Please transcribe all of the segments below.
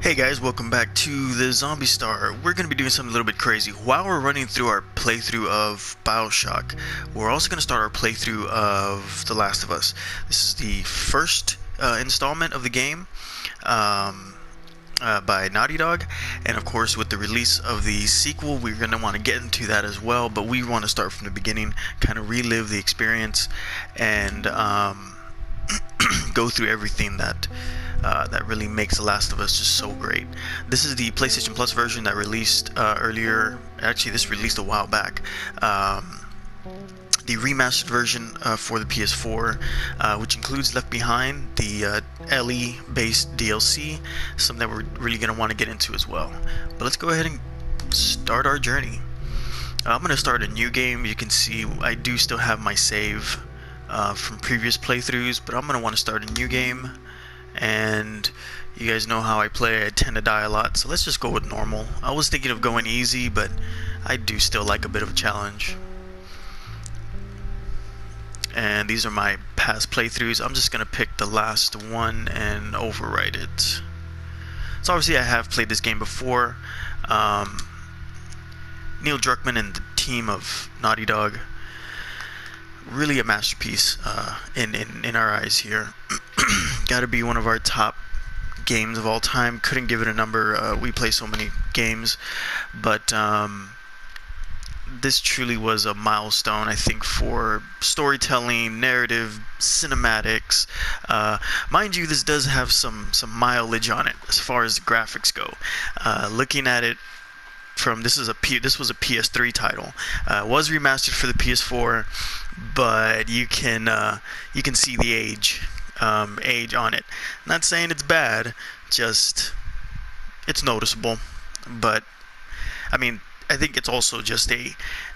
Hey guys, welcome back to the Zombie Star. We're going to be doing something a little bit crazy. While we're running through our playthrough of BioShock, we're also going to start our playthrough of The Last of Us. This is the first installment of the game by Naughty Dog, and of course with the release of the sequel, we're going to want to get into that as well, but we want to start from the beginning, kind of relive the experience, and go through everything that really makes The Last of Us just so great. This is the PlayStation Plus version that released earlier. Actually, this released a while back. The remastered version for the PS4, which includes Left Behind, the LE-based DLC, something that we're really going to want to get into as well. But let's go ahead and start our journey. I'm going to start a new game. You can see I do still have my save from previous playthroughs, but I'm going to want to start a new game. And you guys know how I play. I tend to die a lot, so let's just go with normal. I was thinking of going easy, but I do still like a bit of a challenge. And these are my past playthroughs. I'm just gonna pick the last one and overwrite it. So obviously I have played this game before. Neil Druckmann and the team of Naughty Dog, really a masterpiece in our eyes here. Gotta be one of our top games of all time. Couldn't give it a number. We play so many games, but this truly was a milestone, I think, for storytelling, narrative, cinematics. Mind you, this does have some mileage on it as far as the graphics go. Looking at it from this was a PS3 title. It was remastered for the PS4, but you can see the age on it. Not saying it's bad, just it's noticeable. But I mean, I think it's also just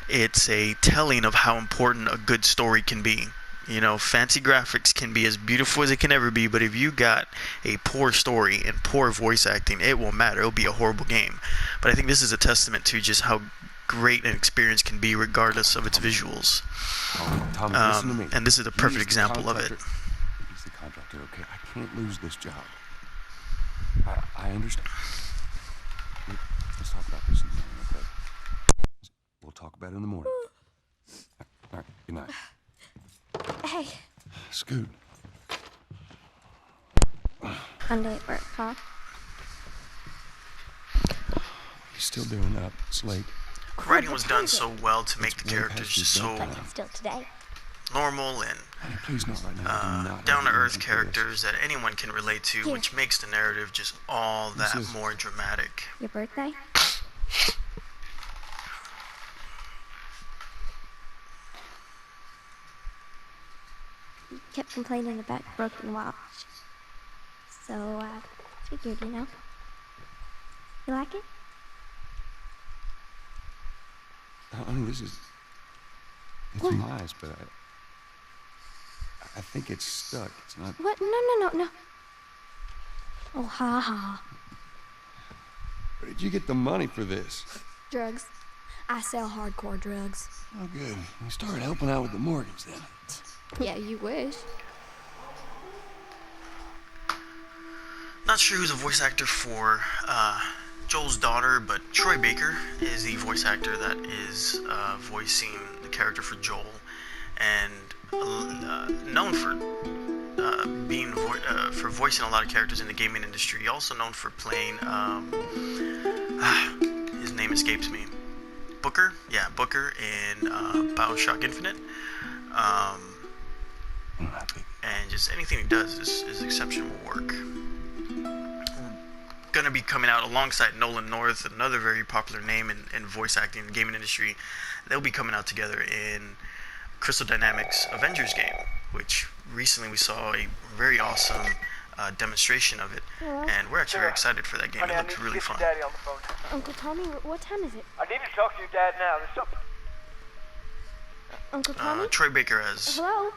it's a telling of how important a good story can be. You know, fancy graphics can be as beautiful as it can ever be, but if you got a poor story and poor voice acting, it won't matter. It'll be a horrible game. But I think this is a testament to just how great an experience can be regardless of its visuals. Tommy, listen to me. And this is a perfect example of it. He's the contractor, okay? I can't lose this job. I understand. Let's talk about this in the morning, okay? We'll talk about it in the morning. All right, good night. Hey. Scoot. Monday at work, huh? He's still doing up. It's late. The writing was done so well to make the characters just so Still today. normal and Honey, please not right now. I do not down-to-earth have characters that anyone can relate to, Here. which makes the narrative just all that more dramatic. Your birthday? You kept complaining about your broken watch. So, figured, you know. You like it? Honey, it's What? nice, but I think it's stuck. It's not. What? No. Oh, ha ha. Where did you get the money for this? Drugs. I sell hardcore drugs. Oh, good. We started helping out with the mortgage then. Yeah, you wish. Not sure who's a voice actor for Joel's daughter, but Troy Baker is the voice actor that is voicing the character for Joel, and known for for voicing a lot of characters in the gaming industry. Also known for playing his name escapes me. Booker in BioShock Infinite. And just anything he does is exceptional work. Gonna be coming out alongside Nolan North, another very popular name in voice acting in the gaming industry. They'll be coming out together in Crystal Dynamics Avengers game, which recently we saw a very awesome demonstration of it, and we're actually very excited for that game. It looks really fun. Daddy on the phone. Uncle Tommy, what time is it? I need to talk to your dad now. There's something. Uncle Tommy? Troy Baker as Hello?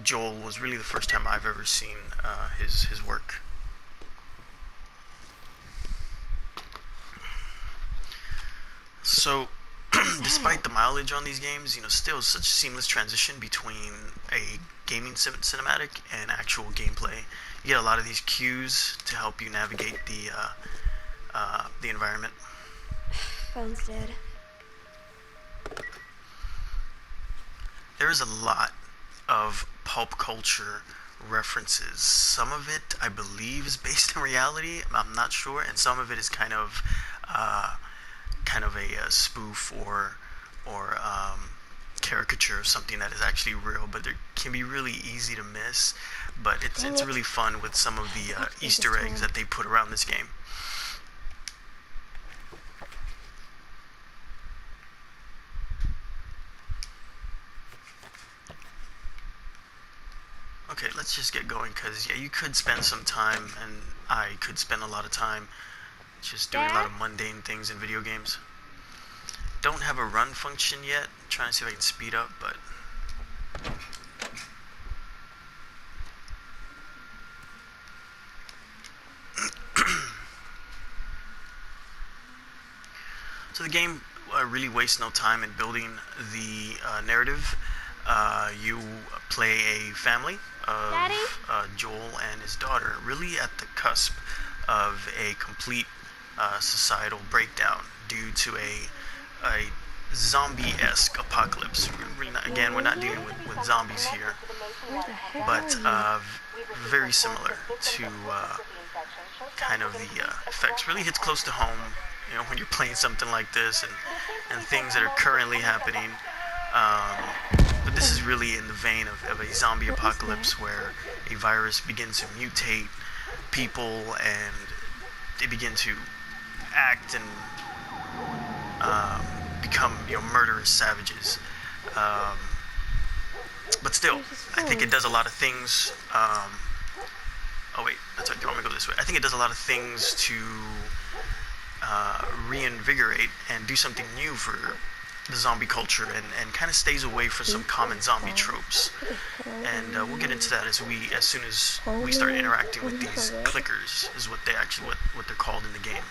Joel was really the first time I've ever seen his work. So, despite the mileage on these games, you know, still such a seamless transition between a gaming cinematic and actual gameplay. You get a lot of these cues to help you navigate the environment. Phone's dead. There is a lot of pulp culture references. Some of it, I believe, is based in reality. I'm not sure, and some of it is kind of a spoof or caricature of something that is actually real, but it can be really easy to miss. But it's really fun with some of the Easter eggs that they put around this game. Okay, let's just get going, because yeah, you could spend some time, and I could spend a lot of time just doing a lot of mundane things in video games. Don't have a run function yet. I'm trying to see if I can speed up, but so the game really wastes no time in building the narrative. You play a family of Joel and his daughter, really at the cusp of a complete societal breakdown due to a zombie-esque apocalypse. We're not dealing with zombies here, but very similar to kind of the effects. Really hits close to home, you know, when you're playing something like this and things that are currently happening. But this is really in the vein of a zombie apocalypse where a virus begins to mutate people and they begin to act and become, you know, murderous savages. But still, I think it does a lot of things. Oh wait, that's right. Do you want me to go this way? I think it does a lot of things to reinvigorate and do something new for the zombie culture, and kind of stays away from some common zombie tropes. And we'll get into that as soon as we start interacting with these clickers, is what they're called in the game.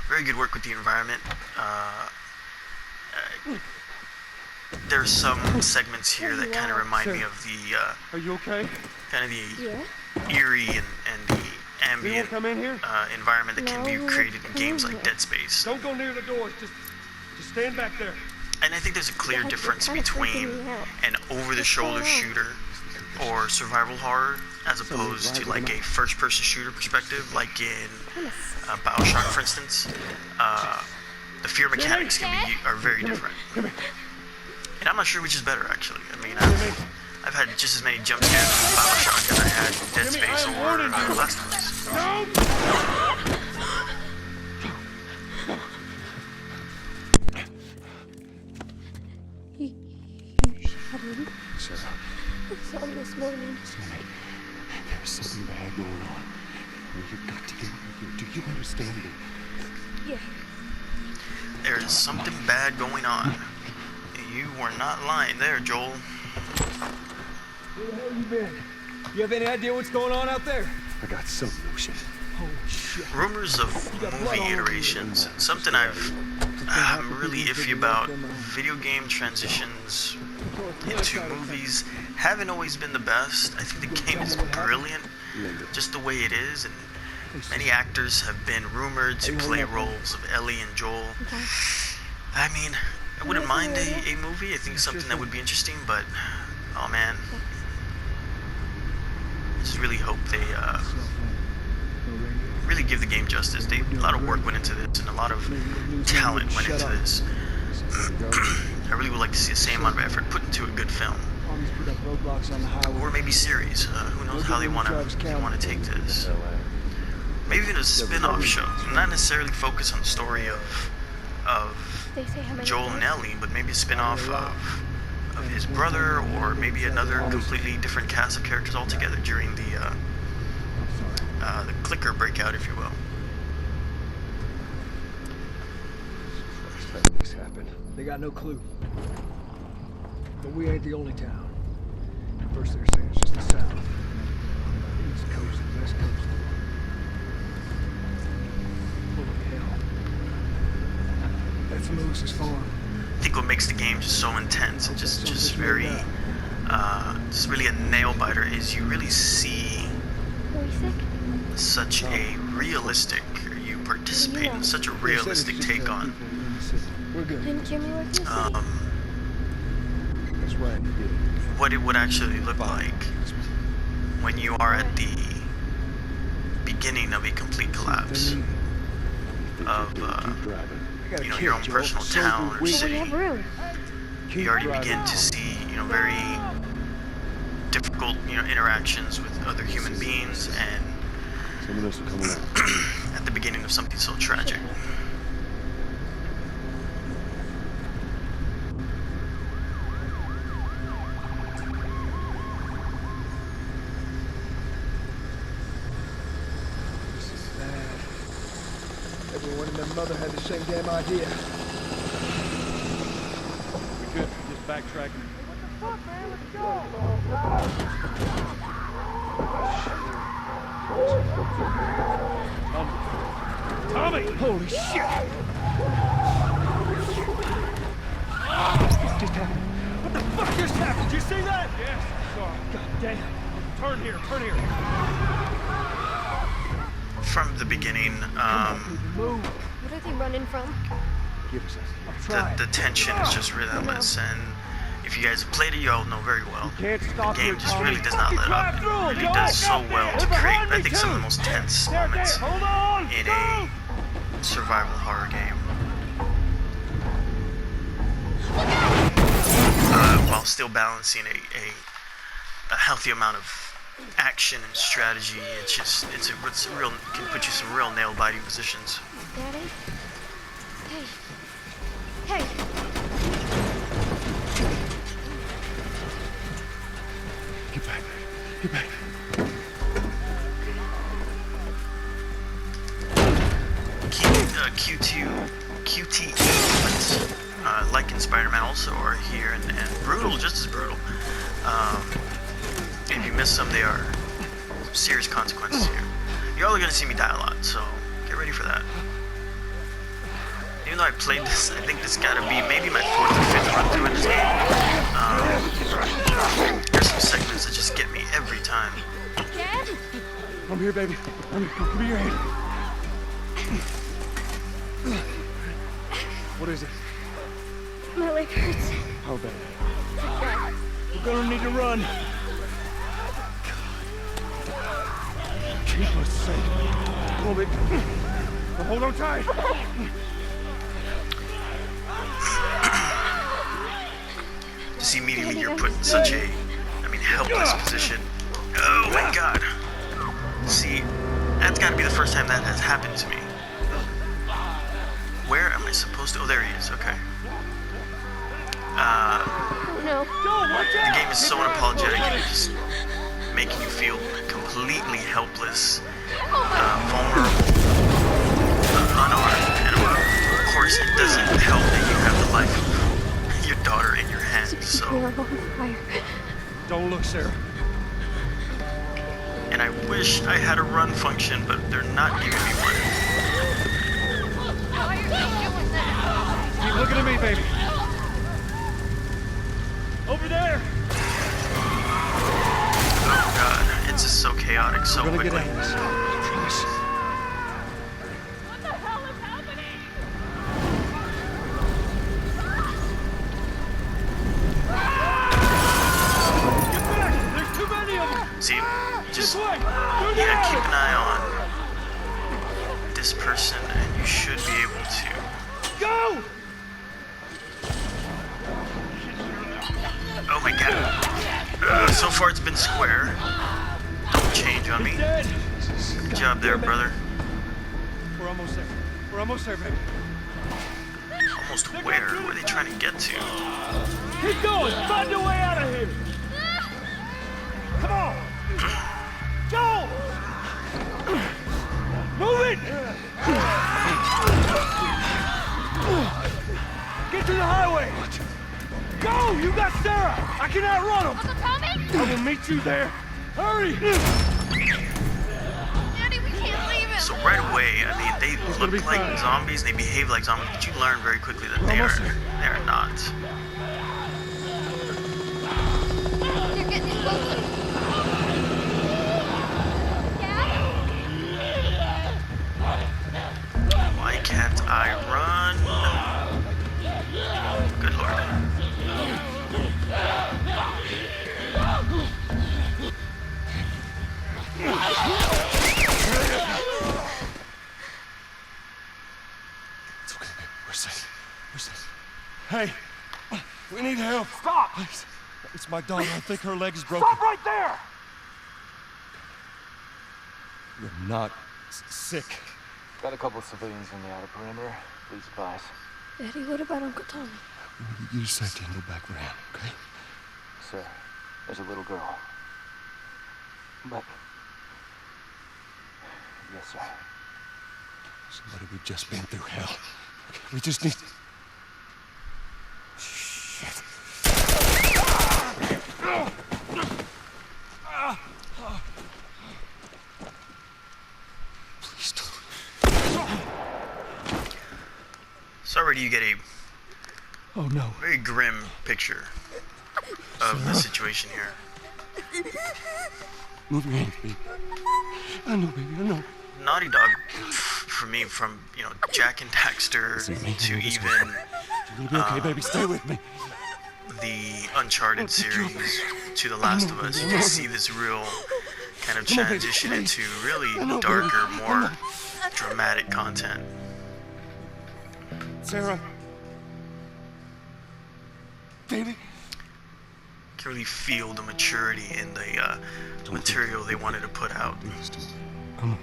Very good work with the environment. There's some segments here that kind of remind me of the Are you okay? kind of the eerie and the ambient environment that can be created in games like Dead Space. Don't go near the doors. Just stand back there. And I think there's a clear difference between an over-the-shoulder shooter or survival horror as opposed to like a first-person shooter perspective, like in BioShock, for instance. The fear mechanics are very different. And I'm not sure which is better, actually. I mean, I've had just as many jump scares in BioShock as I had in Dead Space or Last of Us. You shot him. Sarah. I saw him this morning. Sammy, there's something bad going on. You've got to get out of here. Do you understand me? Yeah. There's something bad going on. You were not lying there, Joel. Where the hell you been? You have any idea what's going on out there? I got some notion. Holy shit. Rumors of movie iterations. Something I'm really iffy about. Video game transitions into movies haven't always been the best. I think the game is brilliant, just the way it is, and many actors have been rumored to play roles of Ellie and Joel. I mean, I wouldn't mind a movie. I think it's something that would be interesting, but oh man, I just really hope they really give the game justice. A lot of work went into this, and a lot of talent went into this. I really would like to see the same amount of effort put into a good film, or maybe series. Who knows how they want to take this? Maybe even a spin-off show, not necessarily focus on the story of Joel and Ellie, but maybe a spin-off of his brother, or maybe another completely different cast of characters altogether during the clicker breakout, if you will. Let this happen. They got no clue. But we ain't the only town. First they're saying it's just the south. East coast and west coast. Holy hell. That's Lewis's farm. I think what makes the game just so intense and just very, just really a nail biter is you really see Are we sick? such a realistic, or you participate in such a realistic take on We're good. Didn't Jimmy work in the city? That's right, you did. what it would actually look like when you are at the beginning of a complete collapse of Keep driving. your own personal town or We city. have room. You already begin to see very difficult interactions with other human beings, and Someone else will come along. at the beginning of something so tragic. This is bad. Everyone and their mother had the same damn idea. We could just backtracking. Tommy! Holy shit! What just happened? What the fuck just happened? Did you see that? Yes, sorry. God damn. Turn here, turn here. From the beginning, Move. What are they running from? Give us I'm the trying. tension is just relentless, and if you guys have played it, you all know very well. Can't The stop game here, just Tommy. really does not let up. It really does so well to create, I think, some of the most tense moments Hold on! in a survival horror game. While still balancing a healthy amount of action and strategy, it's a real, can put you some real nail biting positions. Daddy? Hey. Hey. Get back. Get back. QTE moments, like in Spider-Man, also are here, and brutal, just as brutal. If you miss them, they are serious consequences here. You're all gonna see me die a lot, so get ready for that. Even though I played this, I think this gotta be maybe my 4th or 5th run through in this game. There's some segments that just get me every time. Dad? I'm here, baby. I'm here. Give me your hand. What is it? My leg hurts. How bad? Dad. We're gonna need to run. Keep us safe. Come on, baby. Now hold on tight. Just immediately you're put in such a, helpless position. Oh my god. See, that's gotta be the first time that has happened to me. Where am I supposed to? Oh, there he is, okay. No. The game is so unapologetic and just making you feel completely helpless, vulnerable, unarmed, and of course it doesn't help that you have the life of your daughter in your hands, so... We are on fire. Don't look, Sarah. And I wish I had a run function, but they're not giving me one. Keep looking at me, baby. Over there. Oh god, it's just so chaotic so We're gonna quickly. get out of this. Promise. What the hell is happening? Get back! There's too many of them. See, just This way. you gotta keep an eye on this person, and you should be able to. Go! Oh my god. So far it's been square. Don't change on me. Dead. Good job there, brother. We're almost there. We're almost there, baby. Almost where? Where are they trying to get to? Keep going. Find your way out of here. Come on. Go. Move it. Get to the highway. Go. You got Sarah. I can outrun them. Uncle Tommy? I will meet you there. Hurry. Daddy, we can't leave him. So right away, I mean, they look like zombies, they behave like zombies, but you learn very quickly that they are not. They're getting closer. Why can't I run? Good lord. It's okay, baby. We're safe. We're safe. Hey, we need help. Stop! Please. It's my daughter. I think her leg is broken. Stop right there! You're not sick. Got a couple civilians in the outer perimeter. Please advise. Daddy, what about Uncle Tommy? You safety and go back for him, okay? Sir, there's a little girl. But... Yes, sir. Somebody, we've just been through hell. Okay, we just need... Shit. Please don't. So already you get a Oh no. very grim picture of the situation here. Move your hands, baby. I know, baby, I know. Naughty Dog, for me, from, you know, Jack and Daxter Listen to me. to This even You're gonna be okay, baby. Stay with me. the Uncharted series to The Last of Us, you can see this real kind of transition into really darker, more dramatic content. Sarah. Baby. You can really feel the maturity in the material they wanted to put out. Come on.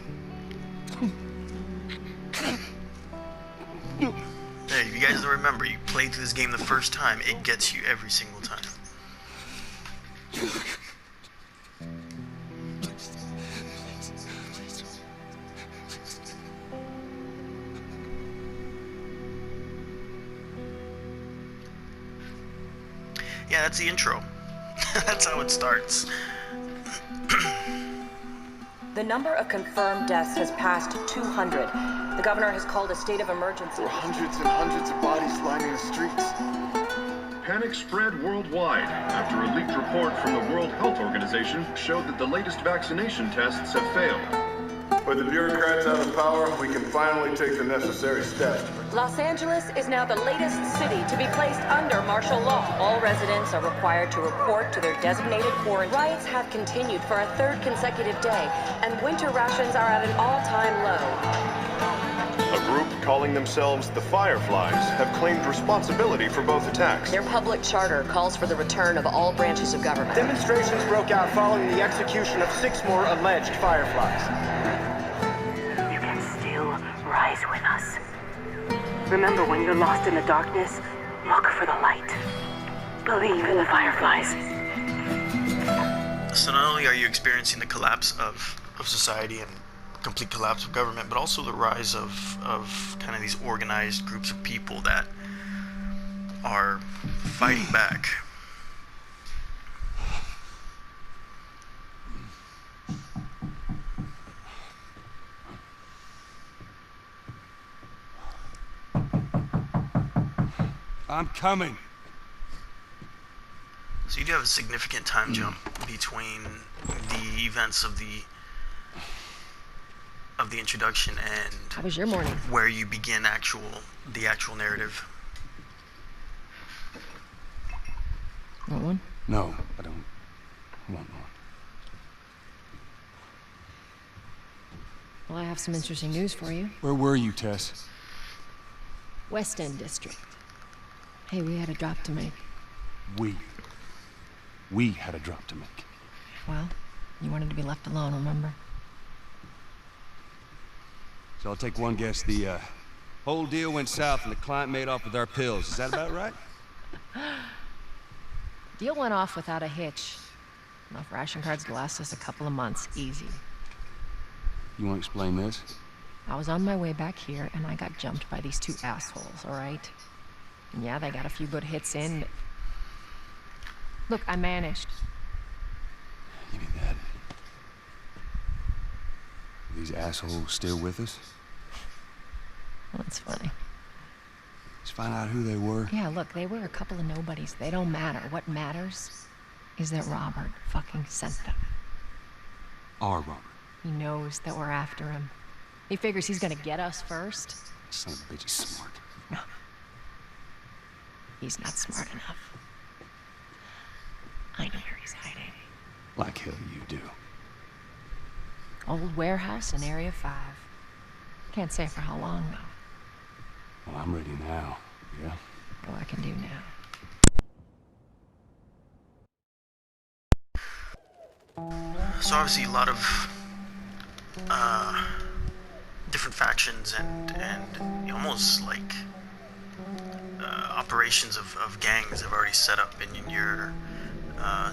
Hey, if you guys don't remember, you played through this game the first time, it gets you every single time. Yeah, that's the intro. That's how it starts. The number of confirmed deaths has passed 200. The governor has called a state of emergency. There are hundreds and hundreds of bodies lining the streets. Panic spread worldwide after a leaked report from the World Health Organization showed that the latest vaccination tests have failed. With the bureaucrats out of power, we can finally take the necessary steps. Los Angeles is now the latest city to be placed under martial law. All residents are required to report to their designated quarantine. Riots have continued for a third consecutive day, and winter rations are at an all-time low. A group calling themselves the Fireflies have claimed responsibility for both attacks. Their public charter calls for the return of all branches of government. Demonstrations broke out following the execution of 6 more alleged Fireflies. You can still rise with us. Remember, when you're lost in the darkness, look for the light. Believe in the Fireflies. So not only are you experiencing the collapse of society and complete collapse of government, but also the rise of kind of these organized groups of people that are fighting back. I'm coming. So you do have a significant time jump between the events of the introduction and How was your morning? where you begin the actual narrative. Want one? No, I don't want one. Well, I have some interesting news for you. Where were you, Tess? West End District. Hey, we had a drop to make. We had a drop to make. Well, you wanted to be left alone, remember? So I'll take one guess. The whole deal went south and the client made off with our pills. Is that about right? Deal went off without a hitch. Enough ration cards to last us a couple of months, easy. You want to explain this? I was on my way back here, and I got jumped by these 2 assholes, all right? And yeah, they got a few good hits in, but... Look, I managed. Give me that. These assholes still with us? That's funny. Let's find out who they were. Yeah, look, they were a couple of nobodies. They don't matter. What matters is that Robert fucking sent them. Our Robert. He knows that we're after him. He figures he's gonna get us first. Son of a bitch, he's smart. No. He's not smart enough. I know where he's hiding. Like hell you do. Old warehouse in Area 5. Can't say for how long, though. Well, I'm ready now. Yeah? What I can do now. So obviously a lot of different factions and almost like operations of gangs have already set up in your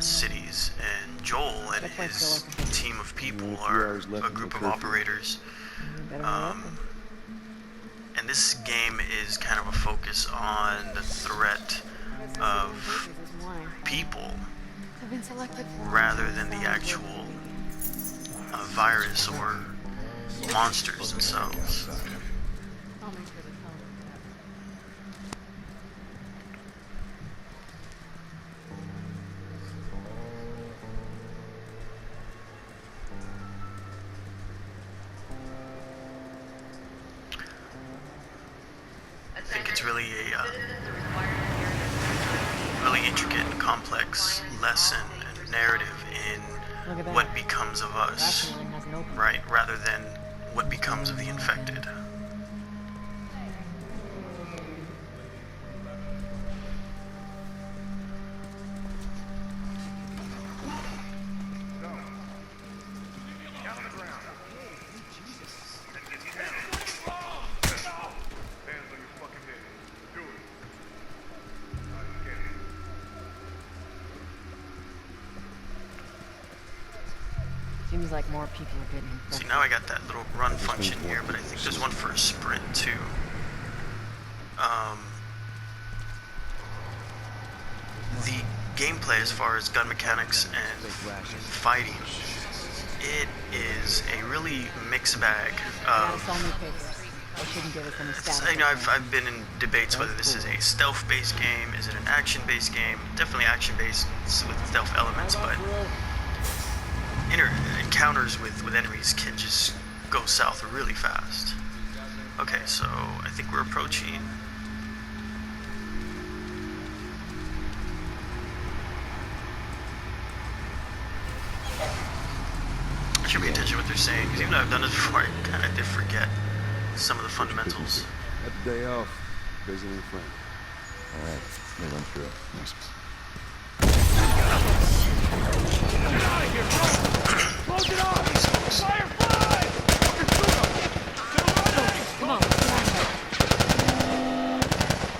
cities, and Joel and his team of people are a group of operators. And this game is kind of a focus on the threat of people rather than the actual virus or monsters themselves. I think it's really a really intricate and complex lesson and narrative in what becomes of us, right, rather than what becomes of the infected. Seems like more people are getting infected. See, now I got that little run function here, but I think there's one for a sprint too. The gameplay as far as gun mechanics and fighting, it is a really mixed bag of... I know I've been in debates whether this is a stealth-based game, is it an action-based game? Definitely action-based with stealth elements, but encounters with enemies can just go south really fast. Okay, so I think we're approaching. I should pay attention to what they're saying, because even though I've done this before, I kind of did forget some of the fundamentals. Had the day off, visiting a friend. All right, let me run through it. Nice. Get out of here, bro! Close it off! Firefly! Come on.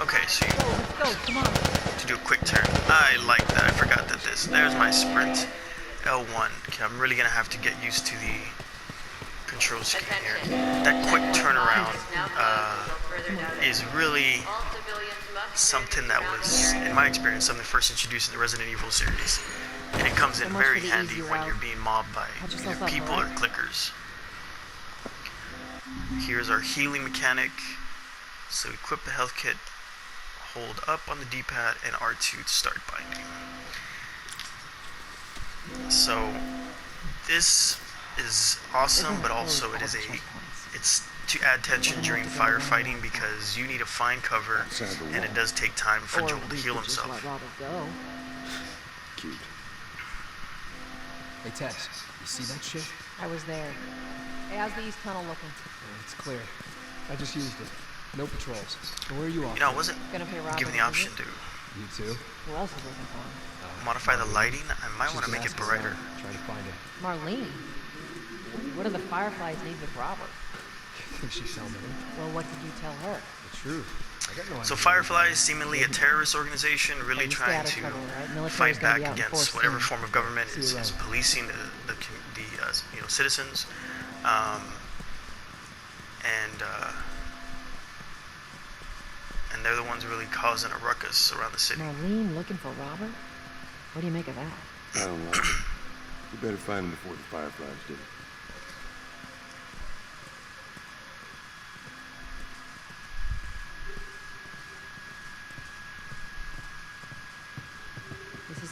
Okay, so Let's go, come on. to do a quick turn. I like that. I forgot that there's my sprint. L1. Okay, I'm really gonna have to get used to the control scheme here. That quick turnaround is really something that was, in my experience, something first introduced in the Resident Evil series. And it comes in very handy when you're being mobbed by either people or clickers. Here's our healing mechanic. So equip the health kit, hold up on the D-pad, and R2 to start binding. So this is awesome, but also it's to add tension during firefighting because you need to find cover, and it does take time for Joel to heal himself. Cute. Hey, Tess, you see that shit? I was there. Hey, how's the east tunnel looking? It's clear. I just used it. No patrols. So where are you off? You know, I wasn't Gonna pay Robert given the option to You too? Who else is looking for him? modify the lighting. I might want to make it brighter. Try to find it. Marlene. What do the Fireflies need with Robert? I think she's telling me. Well, what did you tell her? The truth. I got no idea. So Firefly is seemingly a terrorist organization, really trying to fight back against whatever form of government is policing the citizens, and they're the ones really causing a ruckus around the city. Marlene looking for Robert? What do you make of that? I don't like it. We better find him before the Fireflies do.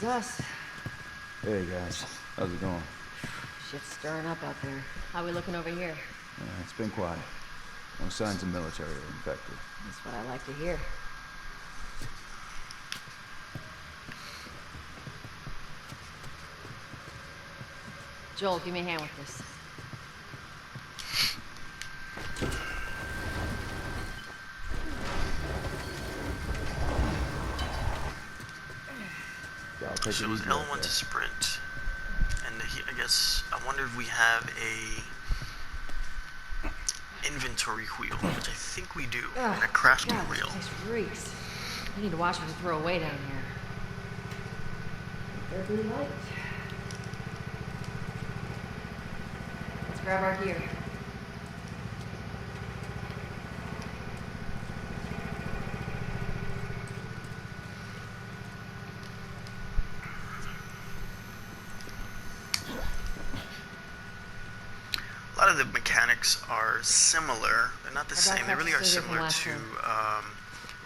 It's us. Hey guys, how's it going? Shit's stirring up out there. How we looking over here? It's been quiet. No signs of military or infected. That's what I like to hear. Joel, give me a hand with this. So it was L1 to sprint, and I guess I wonder if we have a inventory wheel, which I think we do, and a crafting wheel. This reeks. I need to watch what we throw away down here. There be light. Let's grab our gear. A lot of the mechanics are similar. They're not the same. They really are similar to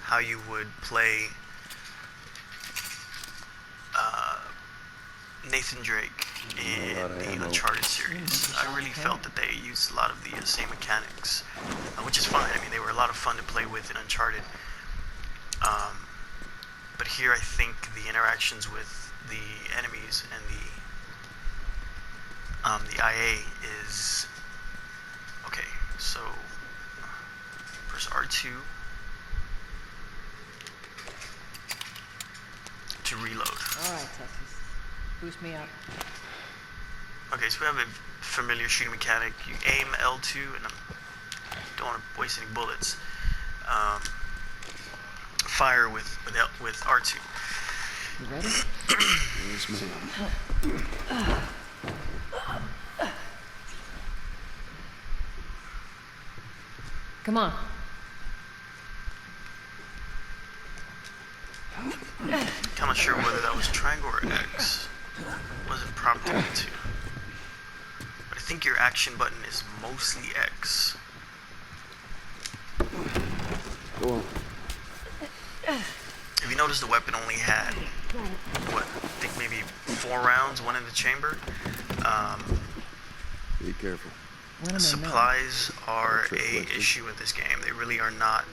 how you would play Nathan Drake in the Uncharted series. I really felt that they used a lot of the same mechanics, which is fine. I mean, they were a lot of fun to play with in Uncharted. But here, I think the interactions with the enemies and the IA is okay. So press R2 to reload. All right, Texas. Boost me up. Okay, so we have a familiar shooting mechanic. You aim L2, and I don't want to waste any bullets. Fire with R2. You ready? Yes, ma'am. Come on. I'm not sure whether that was triangle or X. Wasn't prompted me to. But I think your action button is mostly X. Go on. If you notice, the weapon only had, what, I think maybe 4 rounds, 1 in the chamber. Be careful. Supplies are a issue with this game. They really are not.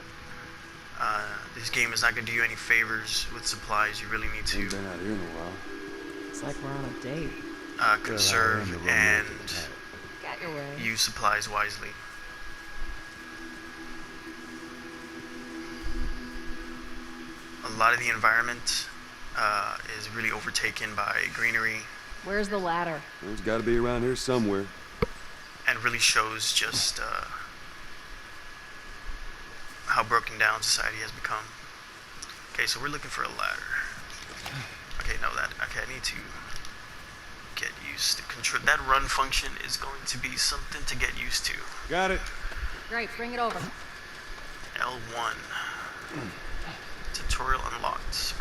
This game is not going to do you any favors with supplies. You really need to Ain't been out here in a while. It's like we're on a date. Conserve and Got your way. use supplies wisely. A lot of the environment is really overtaken by greenery. Where's the ladder? Well, it's got to be around here somewhere. And really shows just how broken down society has become. Okay, so we're looking for a ladder. Okay, I need to get used to control. That run function is going to be something to get used to. Got it. Great, bring it over. L1. Tutorial unlocked.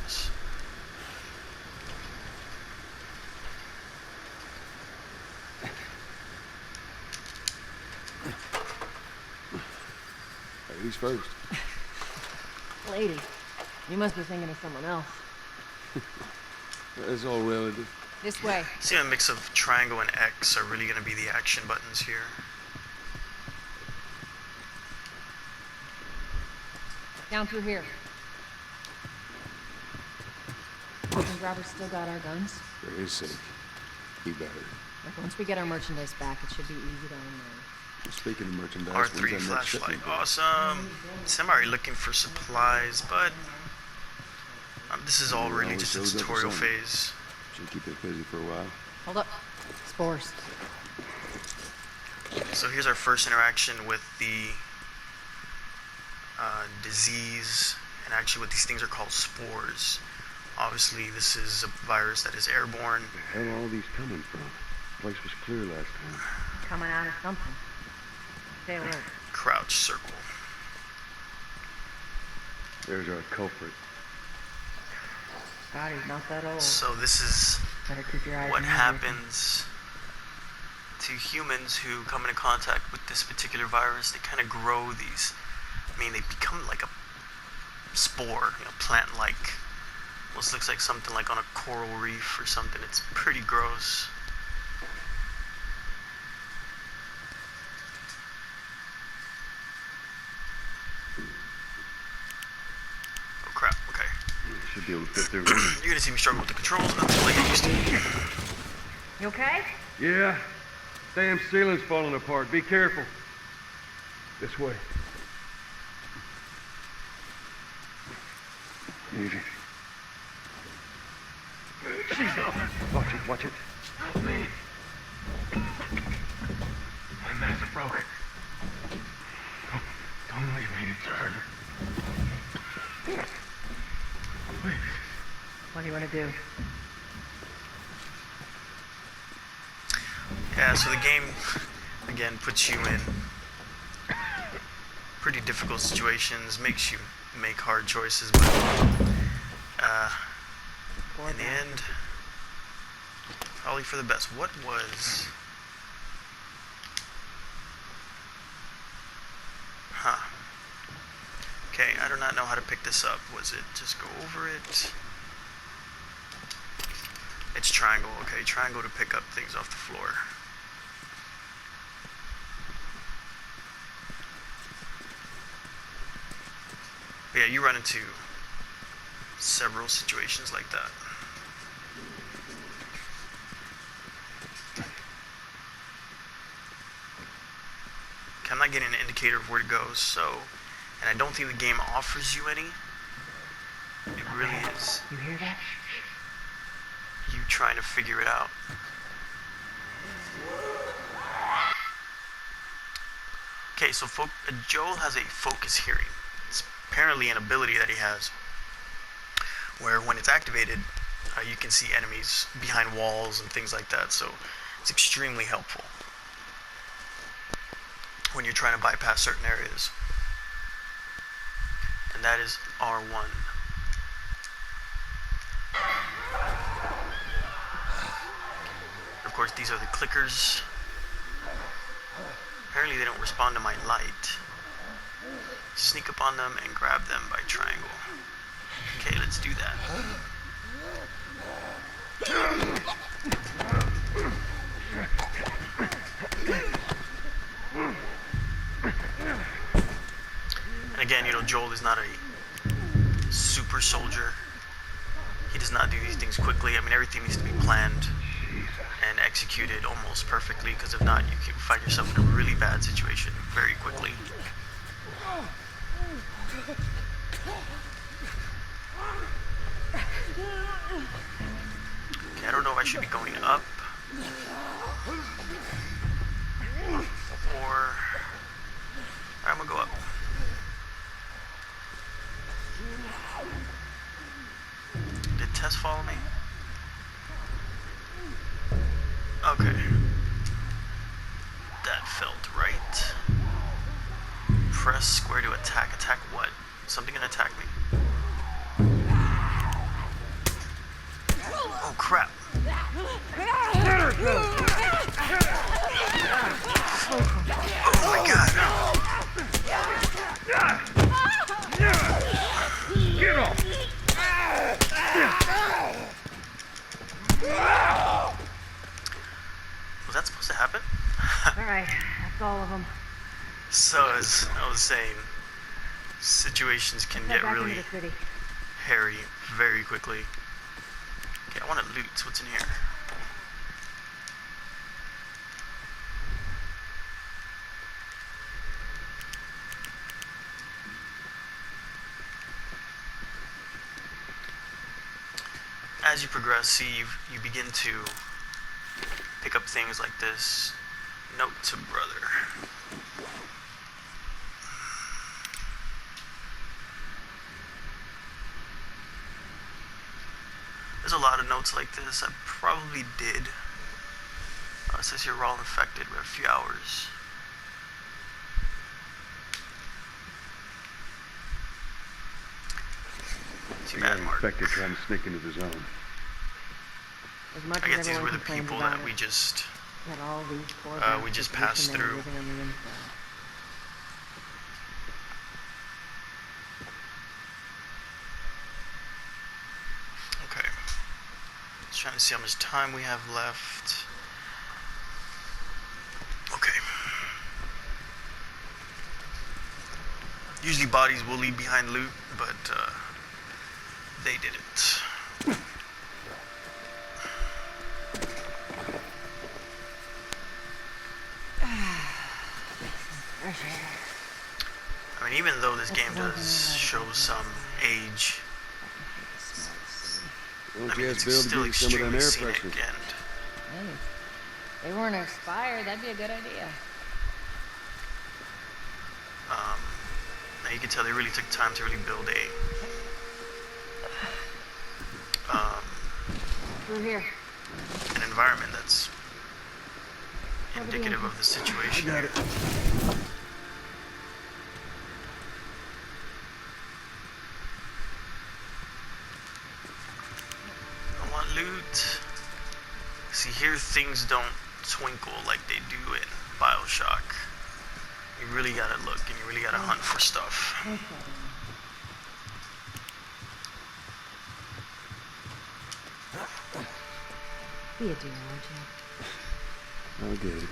Ladies first. Lady, you must be thinking of someone else. It's all relative. This way. See, a mix of triangle and X are really going to be the action buttons here. Down through here. And Robert's still got our guns. For his sake, he better. Like, once we get our merchandise back, it should be easy to unload. Speaking of merchandise, R3 when's that next flashlight, shipment? awesome. So I'm already looking for supplies, but this is all really Always just a shows up with tutorial something. phase. Should keep it busy for a while. Hold up. Spores. So here's our first interaction with the disease, and actually what these things are called spores. Obviously, this is a virus that is airborne. Where the hell are all these coming from? The place was clear last time. Coming out of something. Stay alert. Crouch circle. There's our culprit. God, he's not that old. So this is Better keep your eyes what on happens to humans who come into contact with this particular virus. They kind of grow these. I mean, they become like a spore, plant-like Almost looks like something like on a coral reef or something. It's pretty gross. Oh crap, okay. Should be able to fit through. You're gonna see me struggle with the controls until I get used to it. You okay? Yeah. Damn ceiling's falling apart. Be careful. This way. Easy. Watch it, watch it. Help me. My mask broke. Don't leave me to turn. Wait. What do you want to do? Yeah, so the game, again, puts you in pretty difficult situations, makes you make hard choices, but in the end, probably for the best. What was... Huh. Okay, I do not know how to pick this up. Was it just go over it? It's triangle. Okay, triangle to pick up things off the floor. But yeah, you run into several situations like that. Okay, I'm not getting an indicator of where to go, so... And I don't think the game offers you any. It really is You hear that? you trying to figure it out. Okay, so Joel has a focus hearing. It's apparently an ability that he has, where when it's activated, you can see enemies behind walls and things like that, so it's extremely helpful when you're trying to bypass certain areas. And that is R1. Of course, these are the clickers. Apparently they don't respond to my light. Sneak up on them and grab them by triangle. Okay, let's do that. And again, Joel is not a super soldier. He does not do these things quickly. I mean, everything needs to be planned and executed almost perfectly, because if not, you can find yourself in a really bad situation very quickly. Okay, I don't know if I should be going up or... I'm gonna go up. Did Tess follow me? Okay. That felt right. Press square to attack. Attack what? Something gonna attack me. Oh crap. Oh my god. Get off! Was that supposed to happen? Alright, that's all of them. So, as I was saying, situations can get Back really into the city. hairy very quickly. Okay, I want to loot. What's in here? As you progress, see, you begin to pick up things like this. Note to brother. There's a lot of notes like this. I probably did. It says here we're all infected. We have a few hours. Too bad, Mark. Infected trying to sneak into the zone. As much I as guess these everyone were the complains people about that it, we just that all these poor we just bastards passed wishing they were through. living on the inside. trying to see how much time we have left. Okay. Usually bodies will leave behind loot, but they didn't. I mean, even though this game does show some age, I mean, it's still extremely scenic, and Hey, if they weren't expired, that'd be a good idea. now you can tell they really took time to really build Through here. an environment that's indicative of the situation. I got it. I want loot. See, here things don't twinkle like they do in BioShock. You really gotta look and you really gotta hunt for stuff. Be a dear, won't you? I'll get it.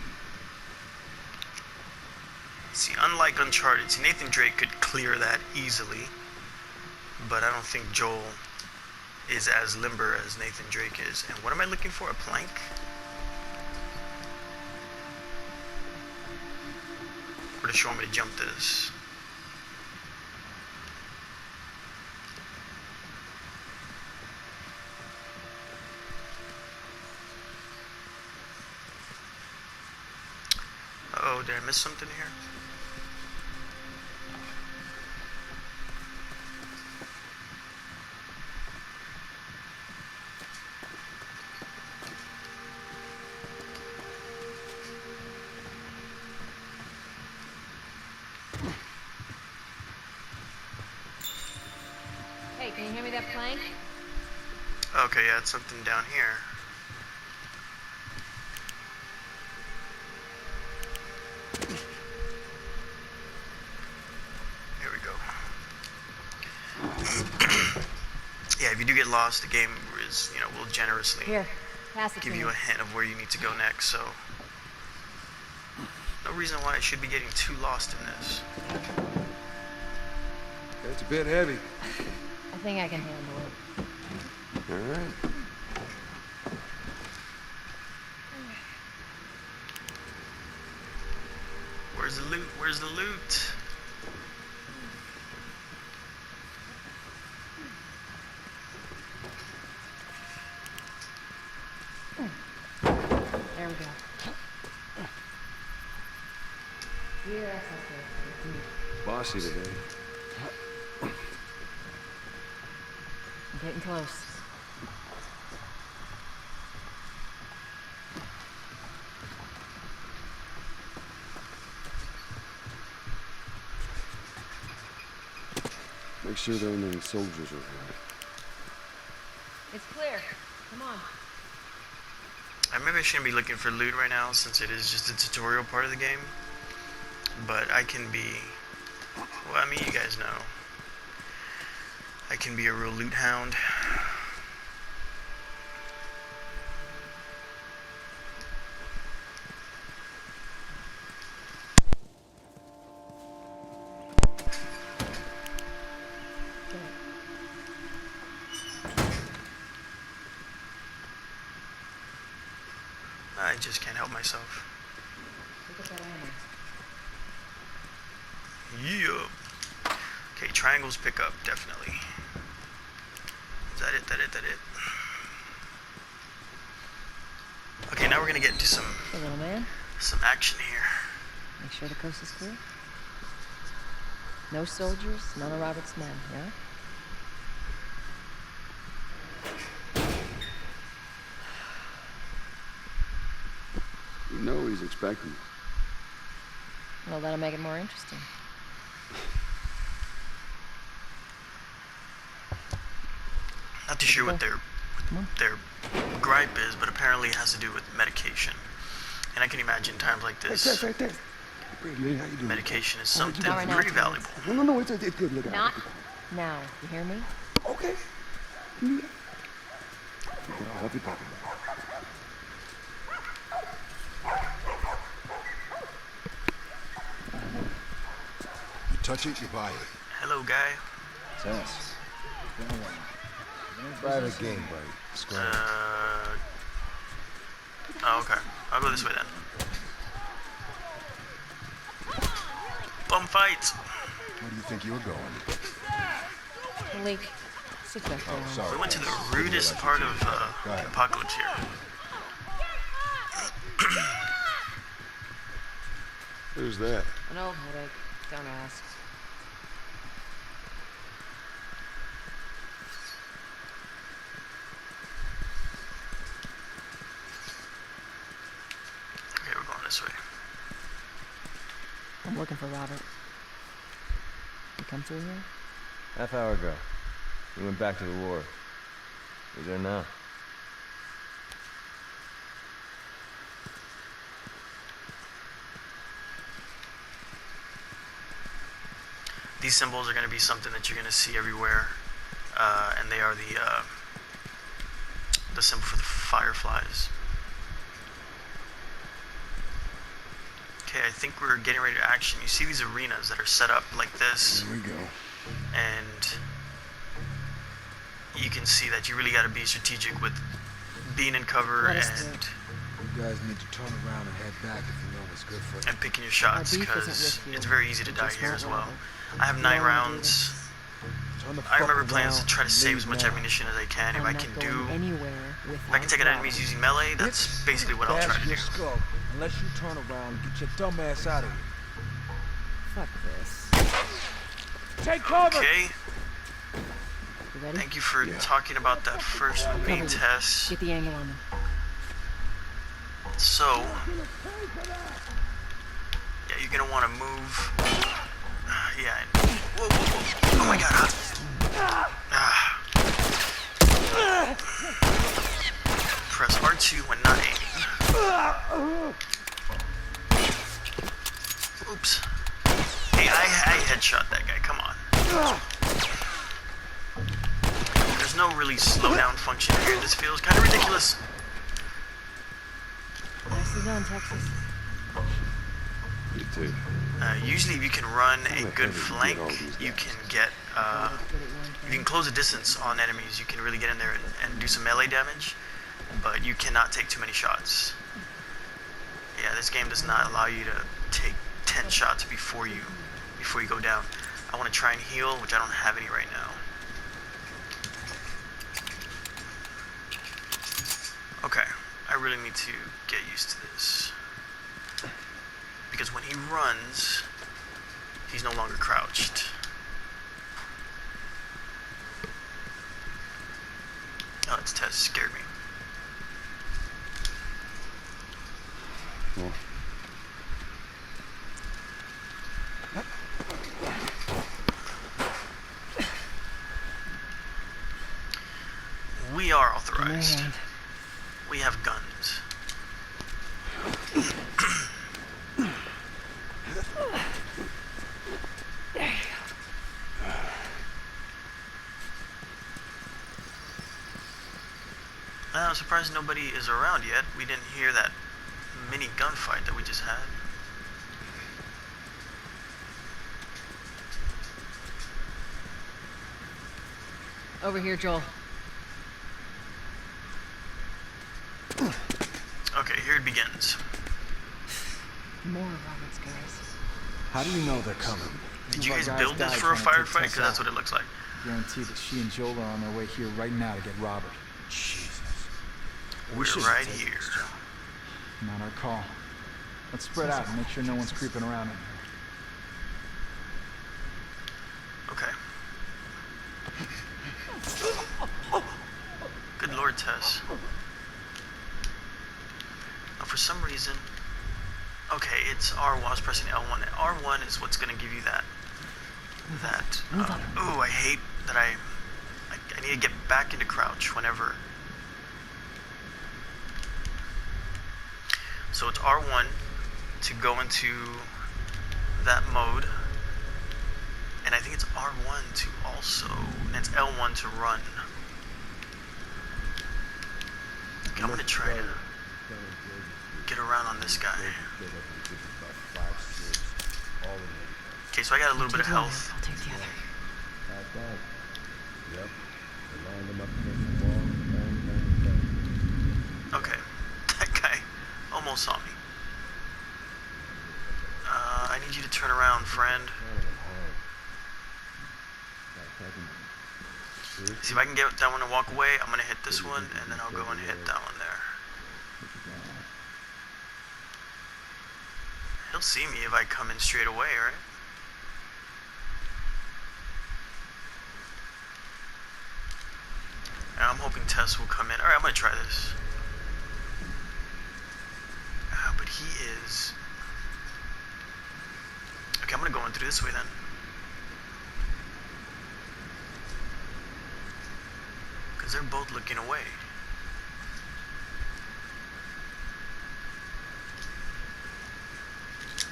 See, unlike Uncharted, see, Nathan Drake could clear that easily, but I don't think Joel is as limber as Nathan Drake is. And what am I looking for? A plank? Or to show me to jump this? Uh-oh, did I miss something here? Hey, can you hand me that plank? Okay, yeah, it's something down here. Here we go. Yeah, if you do get lost, the game is, will generously Here, pass it give to you me. a hint of where you need to go next, so no reason why I should be getting too lost in this. That's a bit heavy. I think I can handle it. All right. Where's the loot? Where's the loot? There we go. Here, that's okay. Bossy today. I'm getting close. Make sure there aren't any soldiers around. It's clear. Come on. Maybe I shouldn't be looking for loot right now since it is just a tutorial part of the game. But I can be, well, I mean, you guys know. I can be a real loot hound. I just can't help myself. Look at that Yeah. Okay, triangles pick up, definitely. Is that it? That it? Okay, now we're gonna get into some Hey, little man. some action here. Make sure the coast is clear. No soldiers, none of Robert's men, yeah? You know he's expecting. Well, that'll make it more interesting. Not too sure what their gripe is, but apparently it has to do with medication. And I can imagine times like this, Right there. Brady, how you doing? medication is something Not right now, pretty Thomas. valuable. No, it's good. Look out. Not now. You hear me? Okay. All Love you, Papa. You touch it, you buy it. Hello, guy. Tess. Private game, buddy. Square. Oh, okay. I'll go this way then. Bum fight. Where do you think you're going? Malik, sit back down. Sorry. We went to the rudest part of the apocalypse here. Who's that? An old headache. Don't ask. Okay, we're going this way. I'm looking for Robert. You come through here? Half hour ago. He went back to the war. He's there now. These symbols are going to be something that you're going to see everywhere, and they are the symbol for the fireflies. Okay, I think we're getting ready to action. You see these arenas that are set up like this. Here we go. And you can see that you really got to be strategic with being in cover and You guys need to turn around and head back if you know what's good for you. picking your shots, because it's very easy to die here as well. I have 9 rounds. I remember playing to try to save as much ammunition as I can. If I can take out enemies using melee, that's basically what I'll try to do. Unless you turn around and get your dumb ass out of here. Fuck this. Take cover! Okay. You ready? Thank you for talking about that first with me, Tess. Get the angle on them. So, yeah, you're gonna want to move. Yeah. Whoa, whoa, whoa. Oh my god. Press R2 when not aiming. Oops. Hey, I headshot that guy. Come on. There's no really slowdown function here. This feels kind of ridiculous. Nicely done, Texas. You too. Usually, if you can run a good flank, you can get. You can close the distance on enemies. You can really get in there and do some melee damage, but you cannot take too many shots. Yeah, this game does not allow you to take 10 shots before you go down. I want to try and heal, which I don't have any right now. Okay, I really need to get used to this. Because when he runs, he's no longer crouched. Oh, it's Tess. Scared me. Well. We are authorized. We have guns. I'm surprised nobody is around yet. We didn't hear that mini gunfight that we just had. Over here, Joel. Okay, here it begins. More Robert's guys. How do you know they're coming? Did you guys build this for a firefight? Because that's what it looks like. Guarantee that she and Joel are on their way here right now to get Robert. Jesus. We're right here. Not our call. Let's spread out and make sure no one's creeping around in here. Okay. Good Lord, Tess. Oh, for some reason... Okay, it's R1. I was pressing L1. R1 is what's going to give you that... Ooh, I hate that I need to get back into crouch whenever... So it's R1 to go into that mode. And I think it's R1 to also... And it's L1 to run. I'm gonna try to get around on this guy. Okay, so I got a little bit of health. I'll take the other. Yep. Okay, that guy almost saw me. I need you to turn around, friend. See if I can get that one to walk away. I'm gonna hit this one, and then I'll go and hit that one there. He'll see me if I come in straight away, right? And I'm hoping Tess will come in. Alright, I'm gonna try this. But he is... Okay, I'm gonna go in through this way then. Because they're both looking away.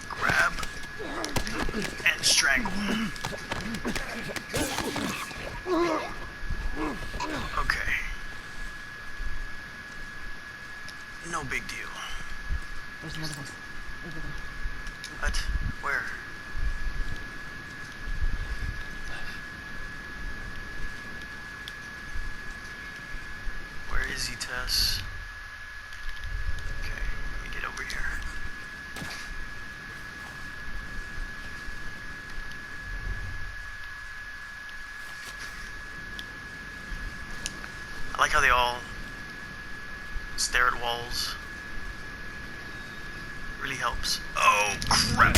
Grab and strangle. Okay. No big deal. There's another one. Over there. What? Where? Where is he, Tess? Okay, let me get over here. I like how they all stare at walls. Really helps. Oh, crap.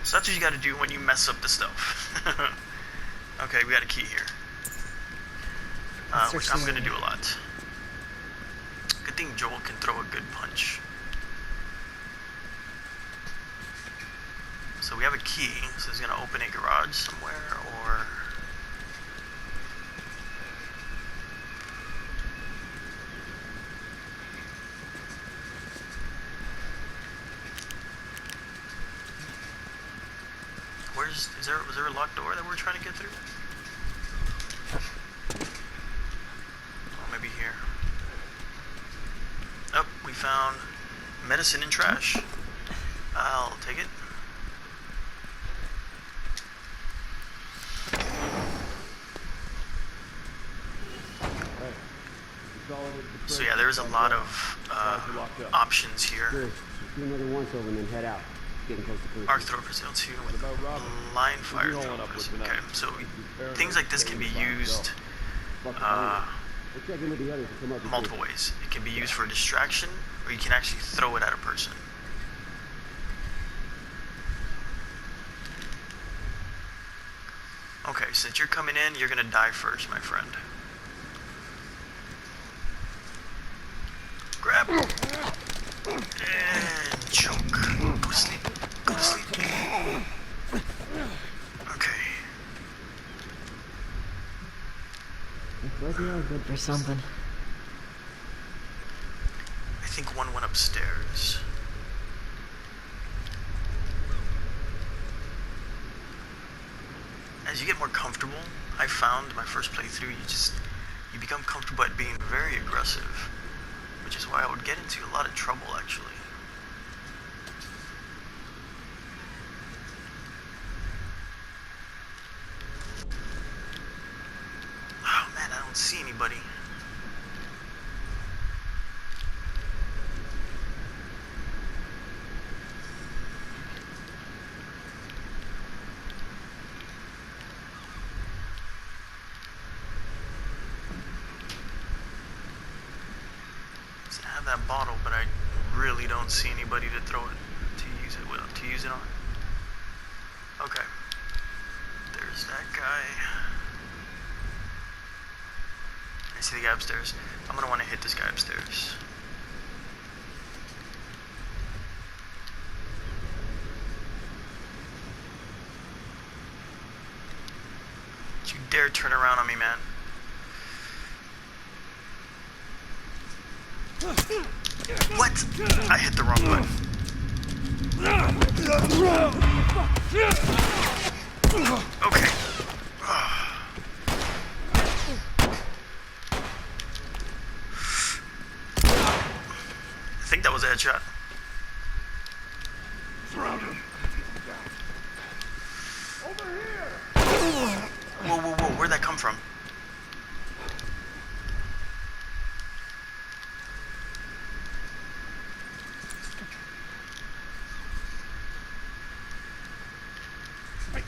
So that's what you gotta do when you mess up the stuff. Okay, we got a key here. Which I'm gonna do a lot. Good thing Joel can throw a good punch. So we have a key, so it's gonna open a garage somewhere, or... was there a locked door that we're trying to get through? Oh, maybe here. Oh, we found medicine and trash. I'll take it. So yeah, there's a lot of options here. Do another once over and then head out. Getting close to Arc thrower for sale 2 with line fire throwers. Okay, so things like this can be used multiple ways. It can be used for a distraction, or you can actually throw it at a person. Okay, since you're coming in, you're gonna die first, my friend. Grab and choke. Go to sleep. Go to sleep. Okay. Good for something. I think one went upstairs. As you get more comfortable, I found my first playthrough, you become comfortable at being very aggressive, which is why I would get into a lot of trouble actually. Oh man, I don't see anybody. I have that bottle, but I really don't see anybody to throw it, to use it on. Okay. There's that guy. I see the guy upstairs. I'm gonna want to hit this guy upstairs. Don't you dare turn around on me, man. What? I hit the wrong button. Okay. Headshot. Surround him. Whoa, whoa, whoa. Where'd that come from?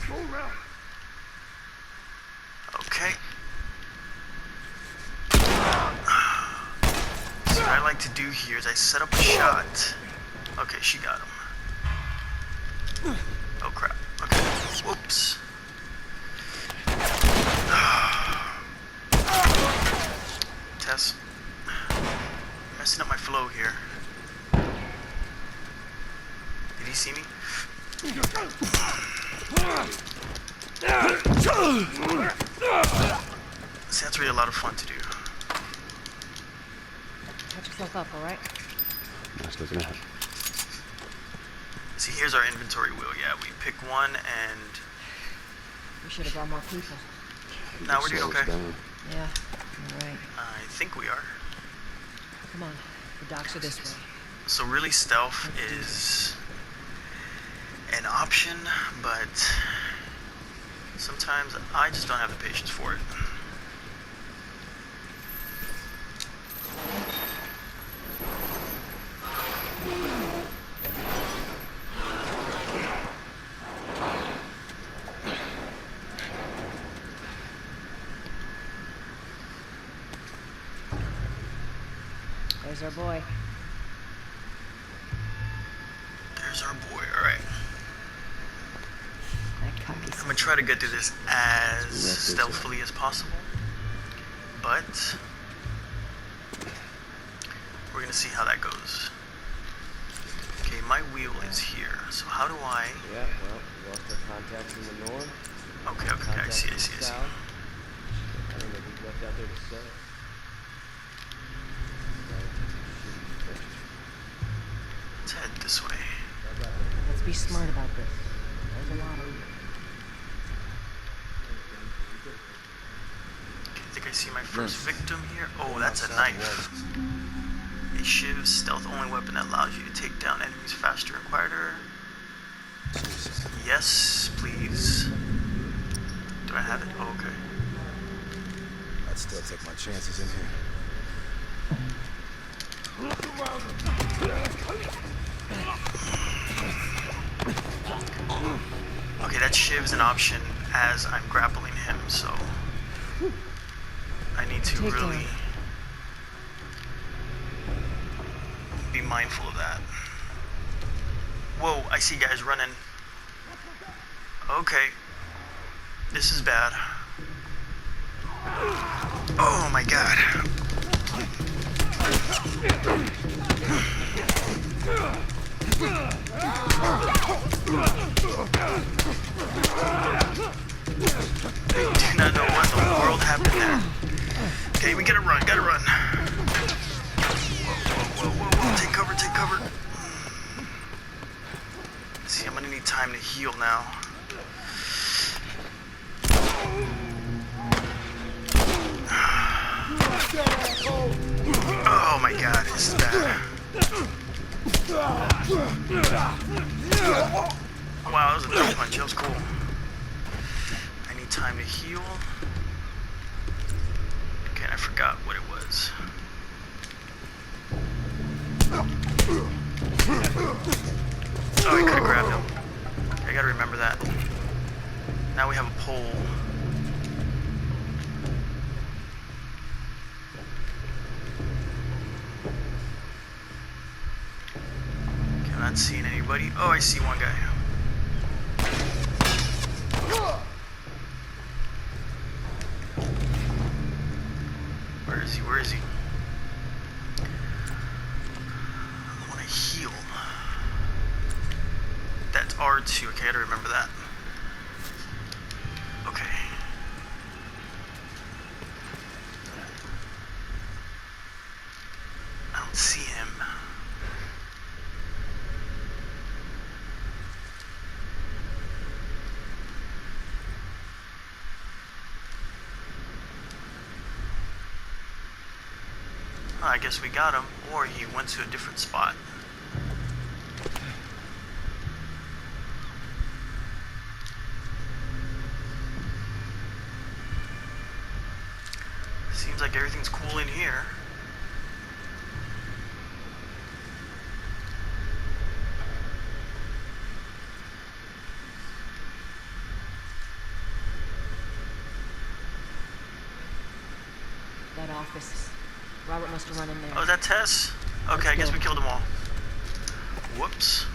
Go around. Okay. So what I like to do here is I set up a shot. Okay, she got him. Oh crap. Okay. Whoops. Tess. Messing up my flow here. Did he see me? See, that's really a lot of fun to do. Catch yourself up, alright? Nice looking at it. See, here's our inventory wheel. Yeah, we pick one and... We should have brought more people. Now we're doing okay. Yeah, you're right. I think we are. Come on, the docks are this way. So really stealth is an option, but sometimes I just don't have the patience for it. There's our boy. There's our boy, alright. That cocky. I'm gonna try to get through this as stealthily as possible, but we're gonna see how that goes. Okay, my wheel is here, so how do I... Yeah, well, we lost our contacts in the north. Okay, I see. I don't know who's left out there to sell. Let's head this way. Let's be smart about this. There's a lot of them. Okay, I think I see my first victim here. Oh, that's a knife. A shiv, stealth only weapon that allows you to take down enemies faster and quieter. Yes, please. Do I have it? Oh, okay. I'd still take my chances in here. Okay, that shiv's an option as I'm grappling him, so I need to really be mindful of that. Whoa, I see guys running. Okay, this is bad. Oh my god. I do not know what the world happened there. Okay, we gotta run. Whoa. Take cover. See, I'm gonna need time to heal now. Oh my god, this is bad. Wow, that was a double punch. That was cool. I need time to heal. Okay, and I forgot what it was. Oh, I could have grabbed him. I gotta remember that. Now we have a pole. Okay, I'm not seeing anybody. Oh, I see one guy. Where is he? I want to heal. That's R2. Okay, I gotta remember that. Okay. I don't see him. I guess we got him, or he went to a different spot. Seems like everything's cool in here. That office. Robert must have run in there. Oh, is that Tess? Okay, I guess we killed them all. Whoops.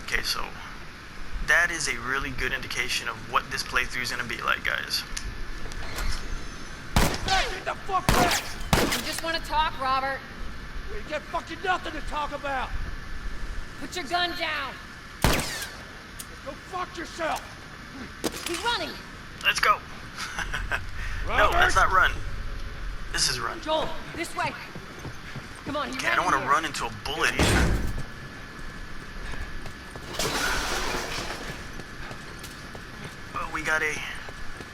Okay, so that is a really good indication of what this playthrough is gonna be like, guys. Hey, get the fuck back! You just want to talk, Robert. We got fucking nothing to talk about! Put your gun down. Go fuck yourself! He's running. Let's go. No, let's not run. This is run. Joel, this way. Come on, Okay, I don't want to run into a bullet either. Oh, we got a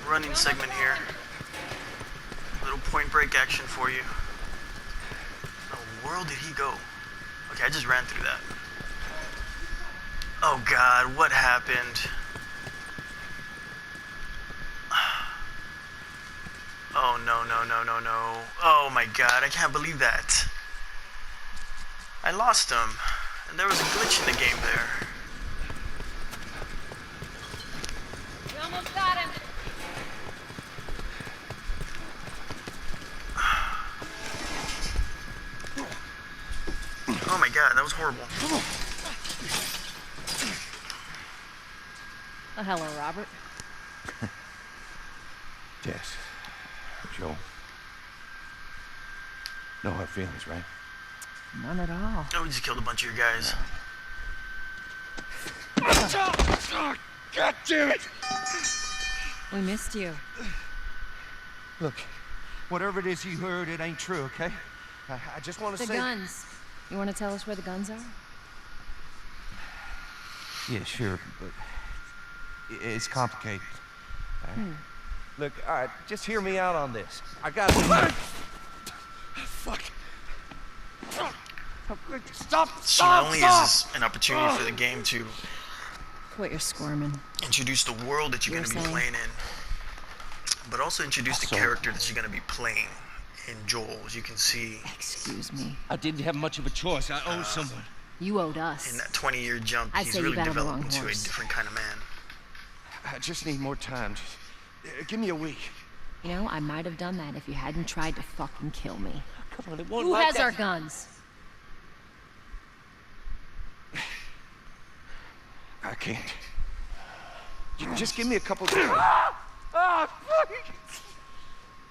running segment here. Little point break action for you. Where the world did he go? Okay, I just ran through that. Oh God, what happened? Oh no, no, no, no, no. Oh my God, I can't believe that. I lost him. And there was a glitch in the game there. We almost got him. Oh my God, that was horrible. Oh, hello, Robert. Yes. Joel. No hard feelings, right? None at all. Oh, we just killed a bunch of your guys. God damn it! We missed you. Look, whatever it is you heard, it ain't true, okay? I just want to The say... guns. You want to tell us where the guns are? Yeah, sure, but it's complicated. All right? Look, all right, just hear me out on this. I got to... Fuck. Stop! So not only is this an opportunity for the game to Quit your squirming. introduce the world that you're going to be playing in, but also introduce the character that you're going to be playing in Joel. As you can see, Excuse me. I didn't have much of a choice. I owe someone. You owed us. in that 20-year jump, I'd he's say you really bet on the developed wrong into a horse. different kind of man. I just need more time. Just, give me a week. You know, I might have done that if you hadn't tried to fucking kill me. Come on, it won't Who like has that. our guns? I can't. Just give me a couple days.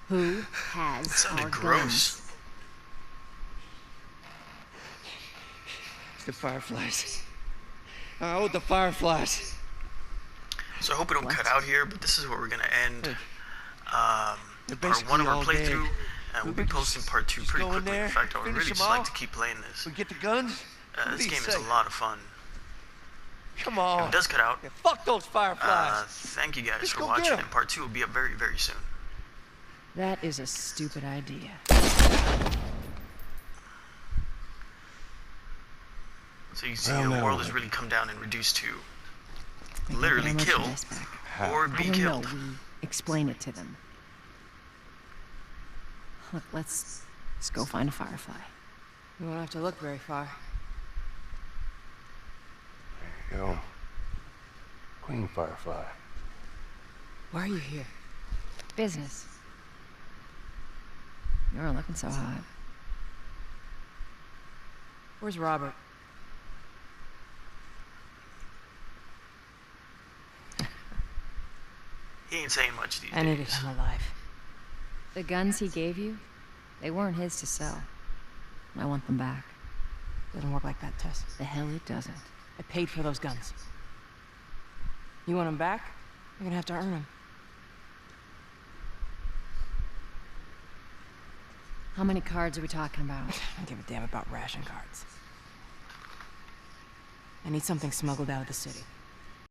Who has That sounded our gross. guns? The Fireflies. I owe the Fireflies. So I hope it don't cut out here, but this is where we're going to end They're part 1 of our basically all playthrough, dead. and we'll We be could posting just- part 2 just pretty go in quickly. In there, fact, I would finish really them just like off. to keep playing this. We get the guns. What This do you game is say? a lot of fun. Come on. If it does cut out, Yeah, fuck those Fireflies. thank you guys Just for go watching, get 'em. and part 2 will be up very, very soon. That is a stupid idea. So you see, Well, the now world then. has really come down and reduced to I can literally get our kill merchandise back. or I be don't killed. know. We explain it to them. Look, let's go find a Firefly. You won't have to look very far. There you go. Queen Firefly. Why are you here? Business. You aren't looking so hot. Where's Robert? He ain't saying much these I need to days. come alive. The guns he gave you, they weren't his to sell. I want them back. Doesn't work like that, Tess. The hell it doesn't. I paid for those guns. You want them back? You're gonna have to earn them. How many cards are we talking about? I don't give a damn about ration cards. I need something smuggled out of the city.